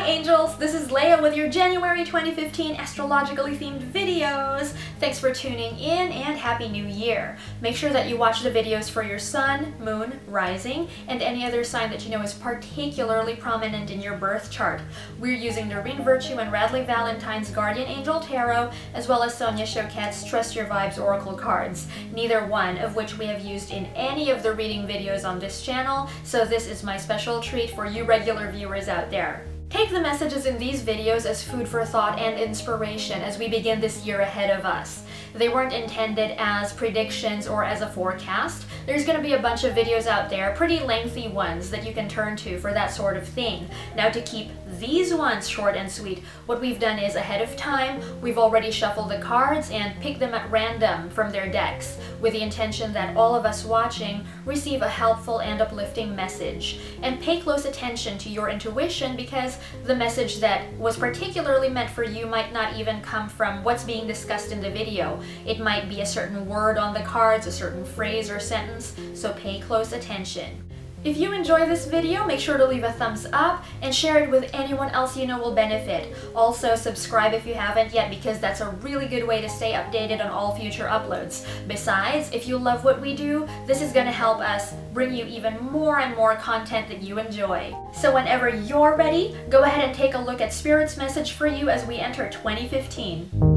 angels, this is Leia with your January 2015 astrologically themed videos. Thanks for tuning in and Happy New Year. Make sure that you watch the videos for your sun, moon, rising, and any other sign that you know is particularly prominent in your birth chart. We're using Doreen Virtue and Radley Valentine's Guardian Angel Tarot, as well as Sonia Choquette's Trust Your Vibes Oracle cards, neither one of which we have used in any of the reading videos on this channel, so this is my special treat for you regular viewers out there. Take the messages in these videos as food for thought and inspiration as we begin this year ahead of us. They weren't intended as predictions or as a forecast. There's going to be a bunch of videos out there, pretty lengthy ones, that you can turn to for that sort of thing. Now, to keep these ones short and sweet, what we've done is ahead of time, we've already shuffled the cards and picked them at random from their decks, with the intention that all of us watching receive a helpful and uplifting message. And pay close attention to your intuition, because the message that was particularly meant for you might not even come from what's being discussed in the video. It might be a certain word on the cards, a certain phrase or sentence, so pay close attention. If you enjoy this video, make sure to leave a thumbs up and share it with anyone else you know will benefit. Also, subscribe if you haven't yet, because that's a really good way to stay updated on all future uploads. Besides, if you love what we do, this is going to help us bring you even more and more content that you enjoy. So whenever you're ready, go ahead and take a look at Spirit's message for you as we enter 2015.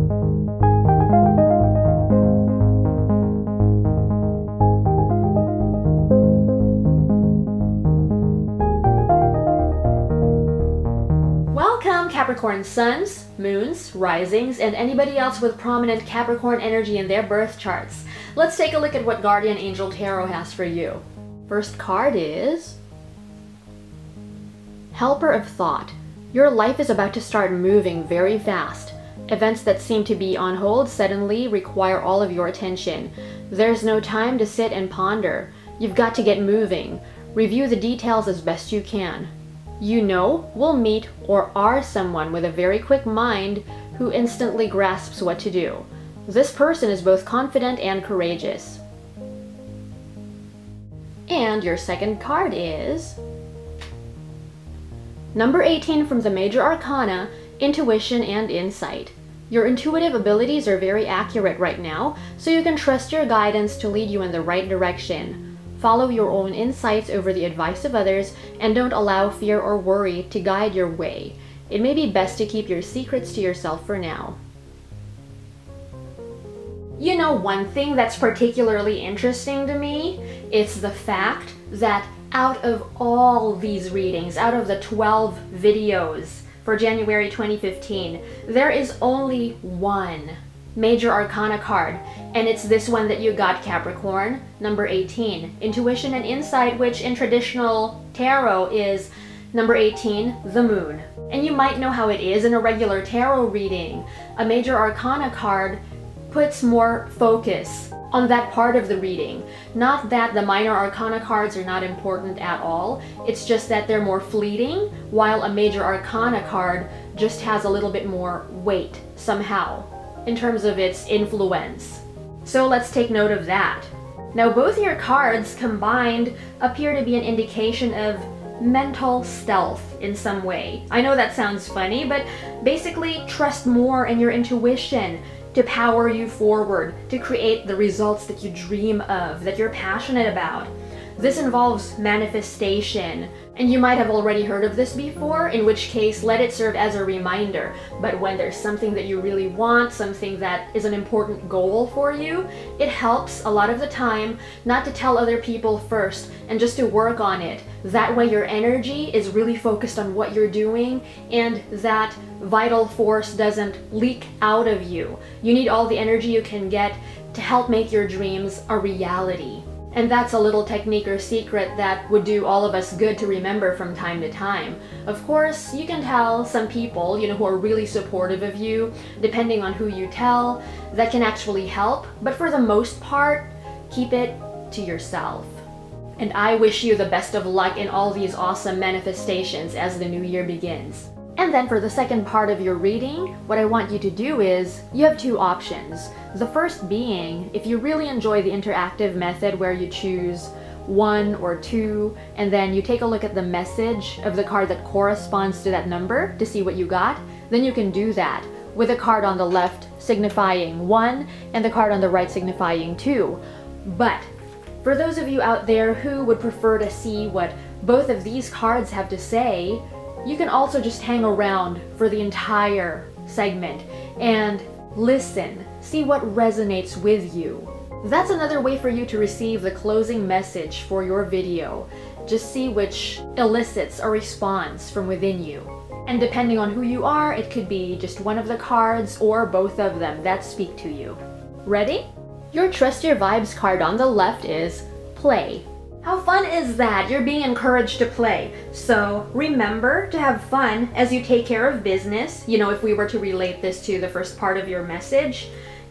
Capricorn suns, moons, risings, and anybody else with prominent Capricorn energy in their birth charts. Let's take a look at what Guardian Angel Tarot has for you. First card is Helper of Thought. Your life is about to start moving very fast. Events that seem to be on hold suddenly require all of your attention. There's no time to sit and ponder. You've got to get moving. Review the details as best you can. You know, will meet or are someone with a very quick mind who instantly grasps what to do. This person is both confident and courageous. And your second card is number 18 from the Major Arcana, Intuition and Insight. Your intuitive abilities are very accurate right now, so you can trust your guidance to lead you in the right direction. Follow your own insights over the advice of others, and don't allow fear or worry to guide your way. It may be best to keep your secrets to yourself for now. You know, one thing that's particularly interesting to me is the fact that out of all these readings, out of the 12 videos for January 2015, there is only one Major Arcana card, and it's this one that you got, Capricorn, number 18, Intuition and Insight, which in traditional tarot is number 18, the Moon. And you might know how it is in a regular tarot reading. A Major Arcana card puts more focus on that part of the reading. Not that the Minor Arcana cards are not important at all, it's just that they're more fleeting, while a Major Arcana card just has a little bit more weight somehow in terms of its influence. So let's take note of that. Now, both your cards combined appear to be an indication of mental stealth in some way. I know that sounds funny, but basically trust more in your intuition to power you forward, to create the results that you dream of, that you're passionate about. This involves manifestation, and you might have already heard of this before, in which case let it serve as a reminder. But when there's something that you really want, something that is an important goal for you, it helps a lot of the time not to tell other people first and just to work on it. That way your energy is really focused on what you're doing, and that vital force doesn't leak out of you. You need all the energy you can get to help make your dreams a reality. And that's a little technique or secret that would do all of us good to remember from time to time. Of course, you can tell some people, who are really supportive of you, depending on who you tell, that can actually help, but for the most part, keep it to yourself. And I wish you the best of luck in all these awesome manifestations as the new year begins. And then for the second part of your reading, what I want you to do is, you have two options. The first being, if you really enjoy the interactive method where you choose 1 or 2, and then you take a look at the message of the card that corresponds to that number to see what you got, then you can do that with the card on the left signifying 1 and the card on the right signifying 2. But for those of you out there who would prefer to see what both of these cards have to say, you can also just hang around for the entire segment and listen, see what resonates with you. That's another way for you to receive the closing message for your video. Just see which elicits a response from within you. And depending on who you are, it could be just one of the cards or both of them that speak to you. Ready? Your Trust Your Vibes card on the left is play. How fun is that? You're being encouraged to play. So remember to have fun as you take care of business, you know, if we were to relate this to the first part of your message,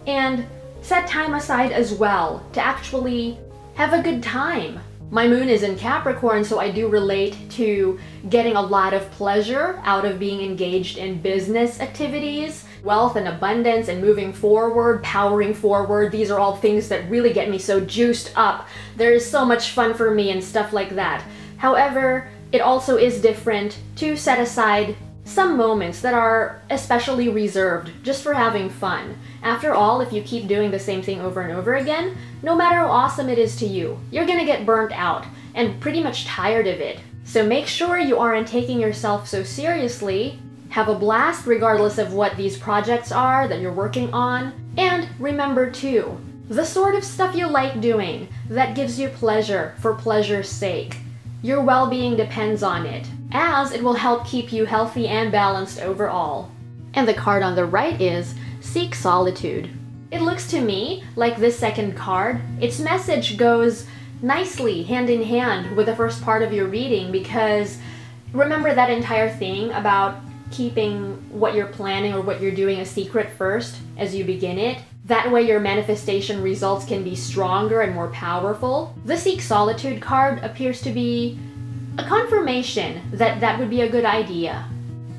and set time aside as well to actually have a good time. My moon is in Capricorn, so I do relate to getting a lot of pleasure out of being engaged in business activities. Wealth and abundance and moving forward, powering forward, these are all things that really get me so juiced up. There's so much fun for me and stuff like that. However, it also is different to set aside some moments that are especially reserved just for having fun. After all, if you keep doing the same thing over and over again, no matter how awesome it is to you, you're gonna get burnt out and pretty much tired of it. So make sure you aren't taking yourself so seriously. Have a blast regardless of what these projects are that you're working on. And remember too, the sort of stuff you like doing that gives you pleasure for pleasure's sake. Your well-being depends on it, as it will help keep you healthy and balanced overall. And the card on the right is Seek Solitude. It looks to me like this second card, its message goes nicely hand in hand with the first part of your reading, because remember that entire thing about keeping what you're planning or what you're doing a secret first as you begin it? That way your manifestation results can be stronger and more powerful. The Seek Solitude card appears to be a confirmation that that would be a good idea.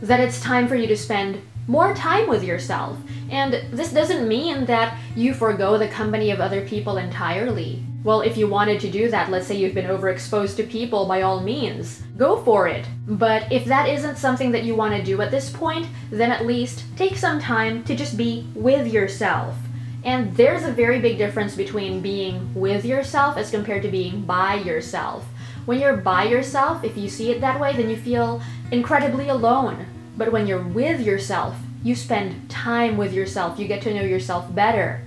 That it's time for you to spend more time with yourself. And this doesn't mean that you forego the company of other people entirely. Well, if you wanted to do that, let's say you've been overexposed to people, by all means, go for it. But if that isn't something that you want to do at this point, then at least take some time to just be with yourself. And there's a very big difference between being with yourself as compared to being by yourself. When you're by yourself, if you see it that way, then you feel incredibly alone. But when you're with yourself, you spend time with yourself, you get to know yourself better.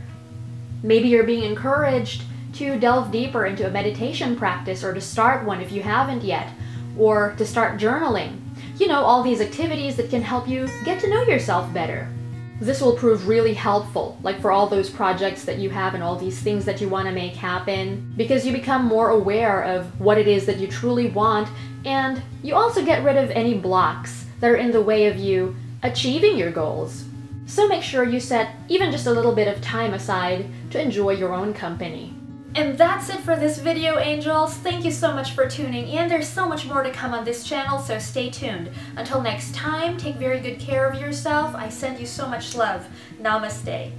Maybe you're being encouraged to delve deeper into a meditation practice, or to start one if you haven't yet, or to start journaling. You know, all these activities that can help you get to know yourself better. This will prove really helpful, like for all those projects that you have and all these things that you want to make happen, because you become more aware of what it is that you truly want, and you also get rid of any blocks that are in the way of you achieving your goals. So make sure you set even just a little bit of time aside to enjoy your own company. And that's it for this video, angels. Thank you so much for tuning in. There's so much more to come on this channel, so stay tuned. Until next time, take very good care of yourself. I send you so much love. Namaste.